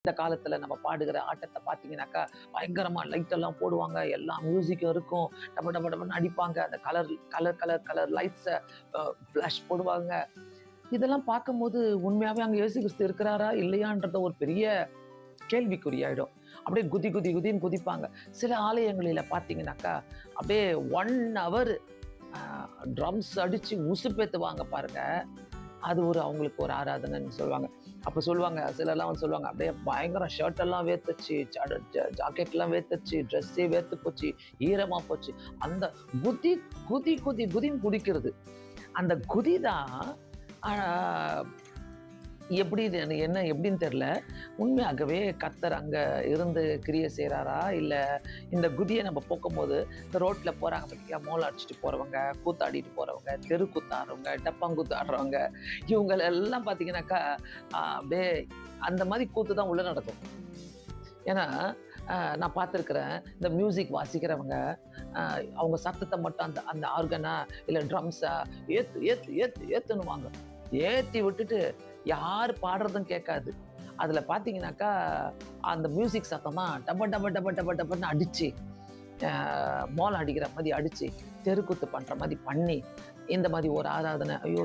இந்த காலத்துல நம்ம பாடுகிற ஆட்டத்தை பார்த்தீங்கன்னாக்கா, பயங்கரமா லைட் எல்லாம் போடுவாங்க. எல்லா மியூசிக்கும் இருக்கும். டப டப டபன்னு அடிப்பாங்க. அந்த colour colour colour colour lights flash போடுவாங்க. இதெல்லாம் பார்க்கும்போது உண்மையாவே அங்க இயேசு கிறிஸ்து இருக்கிறாரா? இல்லையான்றத ஒரு பெரிய கேள்விக்குறியாயிடும். அப்படியே குதி குதி குதின்னு குதிப்பாங்க. சில ஆலயங்களில பார்த்தீங்கன்னாக்கா, அப்படியே 1 ஹவர் அ ட்ரம்ஸ் அடிச்சு உசுப்பேத்துவாங்க பாருங்க. அது அவங்களுக்கு ஒரு ஆராதனைன்னு சொல்லுவாங்க. அப்ப சொல்லுவாங்க, சிலர்லாம் வந்து சொல்லுவாங்க, "அப்படியே பயங்கர ஷர்ட் எல்லாம் வேர்த்துச்சு, ஜாக்கெட்லாம் வேர்த்துச்சு, ட்ரெஸ்ஸே வேர்த்து போச்சு, ஈரமா போச்சு." அந்த குதி குதி குதி குதின்னு குதிக்கிறது. அந்த குதி தான் அ எப்படி இது என்ன எப்படின்னு தெரியல. உண்மையாகவே கர்த்தர் அங்க இருந்து கிரியை செய்றாரா? இல்ல இந்த குதிய நம்ம போக்கும்போது, இந்த ரோட்ல போறாங்க பார்த்தீங்களா? மோளம் அடிச்சுட்டு போறவங்க, கூத்தாடிட்டு போறவங்க, தெருக்கூத்து ஆடுறவங்க, டப்பாங்குத்து ஆடுறவங்க, இவங்கள எல்லாம் பார்த்தீங்கன்னாக்கா, அப்படியே அந்த மாரி கூத்து தான் உள்ள நடக்கும். ஏன்னா, நான் பார்த்துருக்கிறேன். இந்த மியூசிக் வாசிக்கிறவங்க, அ அவங்க சத்தத்த மட்டும் அந்த அந்த ஆர்கனா, இல்ல ட்ரம்ஸா ஏத்து ஏத்து ஏத்து ஏத்துன்னுவாங்க. ஏத்தி விட்டுட்டு யார் பாடுறதும் கேட்காது. அதுல பார்த்தீங்கன்னாக்கா, அந்த மியூசிக் சத்தம் தான் டப டப டப டப டபன்னு அடிச்சு, அ மோளம் அடிக்கிற மாரி அடிச்சு, தெருக்கூத்து பண்ற மாரி பண்ணி, இந்த மாரி ஒரு ஆராதனை. ஐயோ!